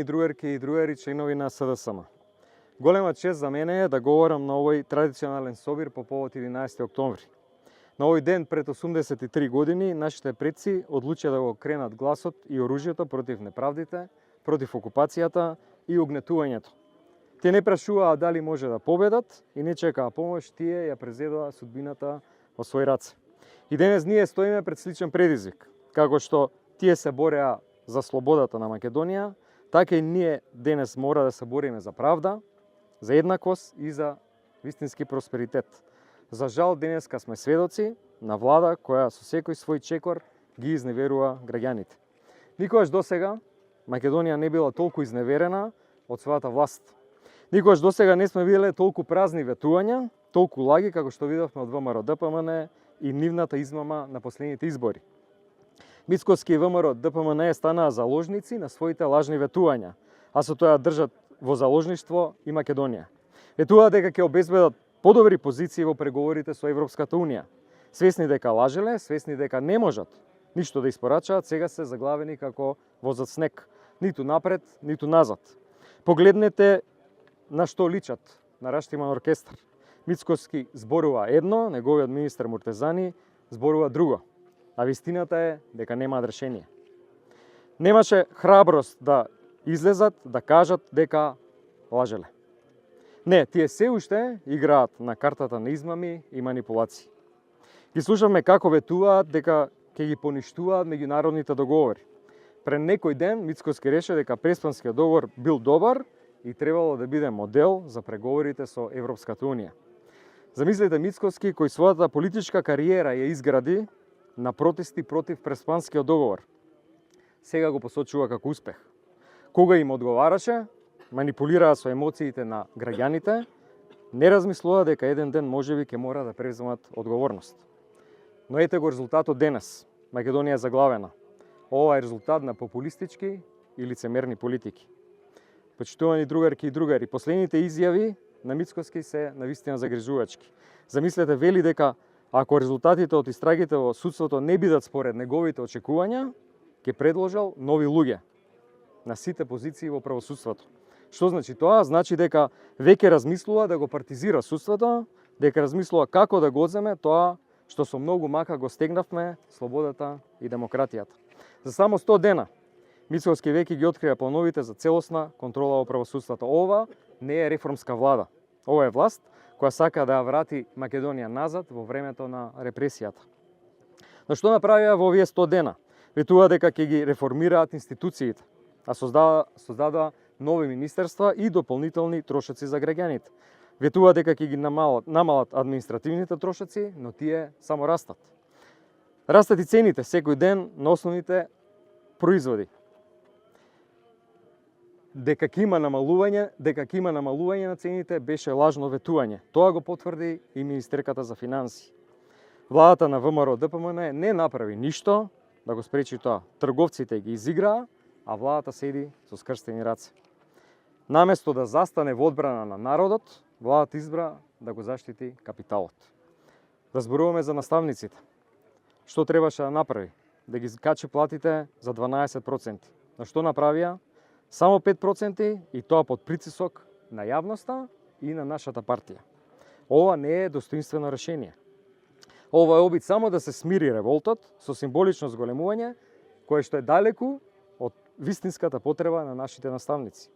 Почитувани другарки и другари, членови на СДСМ. Голема чест за мене е да говорам на овој традиционален собир по повод 11 октомври. На овој ден пред 83 години нашите предци одлучија да го кренат гласот и оружјето против неправдите, против окупацијата и угнетувањето. Те не прашуваа дали може да победат и не чекаа помош, тие ја презедоа судбината во своји раце. И денес ние стоиме пред сличен предизвик, како што тие се бореа за слободата на Македонија, така и ние денес мора да се бориме за правда, за еднаквост и за вистински просперитет. За жал, денеска сме сведоци на влада која со секој свој чекор ги изневерува граѓаните. Никогаш досега Македонија не била толку изневерена од својата власт. Никогаш досега не сме виделе толку празни ветувања, толку лаги како што видовме од ВМРО ДПМН и нивната измама на последните избори. Мицкоски и ВМРО ДПМН станаа заложници на своите лажни ветувања, а со тоа држат во заложништво и Македонија. Ветуваат дека ќе обезбедат подобри позиции во преговорите со Европската Унија. Свесни дека лажеле, свесни дека не можат ништо да испорачаат, сега се заглавени како возат снег. Ниту напред, ниту назад. Погледнете на што личат на Раштиман оркестар. Мицкоски зборува едно, неговиот министер Муртезани зборува друго. А вистината е дека немаат решение. Немаше храброст да излезат, да кажат дека лажеле. Не, тие се уште играат на картата на измами и манипулации. Ги слушавме како ветуваат дека ќе ги поништуваат меѓународните договори. Пред некој ден Мицкоски реше дека Преспанскиот договор бил добар и требало да биде модел за преговорите со Европската Унија. Замислете Мицкоски кој својата политичка кариера ја изгради на протести против Преспанскиот договор. Сега го посочува како успех. Кога им одговараше, манипулираа со емоциите на граѓаните, не размислува дека еден ден можеби ќе мора да преземат одговорност. Но ете го резултатот денес. Македонија е заглавена. Ова е резултат на популистички и лицемерни политики. Почитувани другарки и другари, последните изјави на Мицкоски се навистина загрижувачки. Замислете, вели дека ако резултатите од истрагите во судството не бидат според неговите очекувања, ќе предложал нови луѓе на сите позиции во правосудството. Што значи тоа? Значи дека веќе размислува да го партизира судството, дека размислува како да го одземе тоа што со многу мака го стегнавме, слободата и демократијата. За само 100 дена Мицкоски веќе ги открија плановите за целосна контрола во правосудството. Ова не е реформска влада. Ова е власт која сака да ја врати Македонија назад во времето на репресијата. Но што направија во овие 100 дена? Ветува дека ќе ги реформираат институциите, а создадоа нови министерства и дополнителни трошоци за граѓаните. Ветува дека ќе ги намалат административните трошоци, но тие само растат. Растат и цените секој ден на основните производи. Дека ќе има намалување на цените беше лажно ветување. Тоа го потврди и министерката за финансии. Владата на ВМРО ДПМН не направи ништо да го спречи тоа. Трговците ги изиграа, а владата седи со скрстени раце. Наместо да застане во одбрана на народот, владата избра да го заштити капиталот. Да зборуваме за наставниците. Што требаше да направи? Да ги качи платите за 12%. На што направија? Само 5% и тоа под притисок на јавноста и на нашата партија. Ова не е достоинствено решение. Ова е обид само да се смири револтот со символично зголемување, кое што е далеку од вистинската потреба на нашите наставници.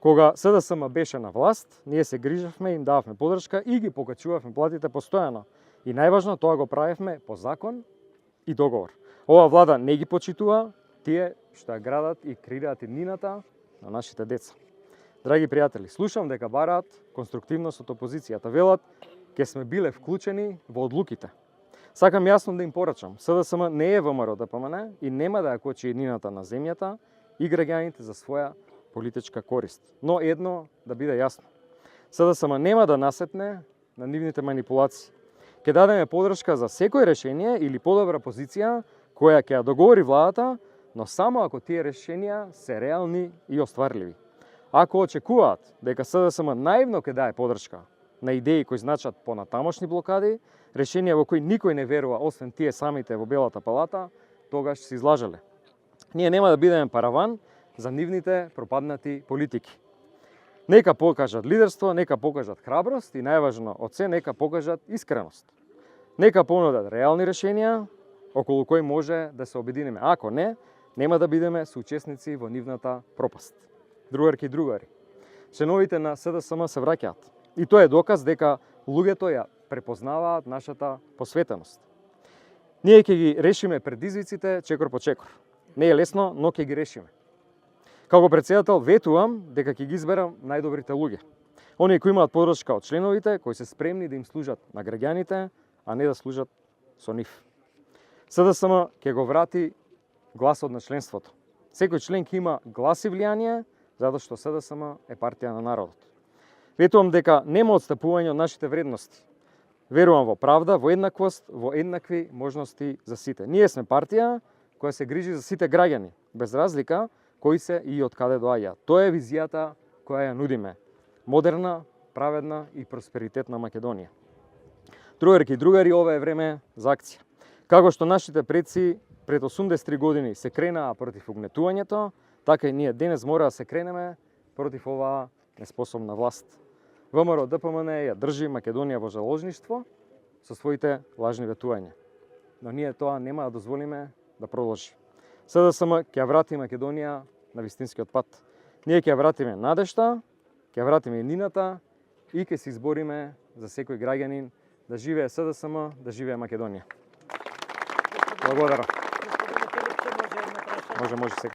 Кога СДСМ беше на власт, ние се грижавме, им дававме подршка и ги покачувавме платите постојано. И најважно, тоа го правевме по закон и договор. Ова влада не ги почитува тие што ја градат и креираат иднината на нашите деца. Драги пријатели, слушам дека бараат конструктивност од опозицијата. Велат, ќе сме биле вклучени во одлуките. Сакам јасно да им порачам, СДСМ не е ВМРО ДПМН и нема да ја кочи иднината на земјата и граѓаните за своја политичка корист. Но едно да биде јасно. СДСМ нема да насетне на нивните манипулации. Ќе дадеме подршка за секој решение или подобра позиција која ќе ја договори владата, но само ако тие решенија се реални и остварливи. Ако очекуваат дека СДСМ наивно ќе даде подршка на идеи кои значат понатамошни блокади, решенија во кои никој не верува освен тие самите во Белата палата, тогаш се излажале. Ние нема да бидеме параван за нивните пропаднати политики. Нека покажат лидерство, нека покажат храброст и најважно од се, нека покажат искреност. Нека понудат реални решенија околу кои може да се обединиме. Ако не, нема да бидеме соучесници во нивната пропаст. Другарки и другари, членовите на СДСМ се враќаат. И тоа е доказ дека луѓето ја препознаваат нашата посветеност. Ние ќе ги решиме предизвиците чекор по чекор. Не е лесно, но ќе ги решиме. Како председател ветувам дека ќе ги изберам најдобрите луѓе. Оние кои имаат подршка од членовите, кои се спремни да им служат на граѓаните, а не да служат со нив. СДСМ ќе го врати гласот на членството. Секој член ќе има глас и влијание, затоа што СДСМ е партија на народот. Ветувам дека нема отстапување од нашите вредности. Верувам во правда, во еднаквост, во еднакви можности за сите. Ние сме партија која се грижи за сите граѓани, без разлика кои се и од каде доаѓаат. Тоа е визијата која ја нудиме. Модерна, праведна и просперитетна Македонија. Другарки и другари, ова е време за акција. Како што нашите предци пред 83 години се кренаа против угнетувањето, така и ние денес мора да се кренеме против оваа неспособна власт. ВМРО ДПМН ја држи Македонија во заложништво со своите лажни ветувања. Но ние тоа нема да дозволиме да продолжи. СДСМ ќе врати Македонија на вистинскиот пат. Ние ќе вратиме надежта, ќе вратиме еднината и ќе се избориме за секој граѓанин да живее СДСМ, да живее Македонија. Благодарам. Може секој.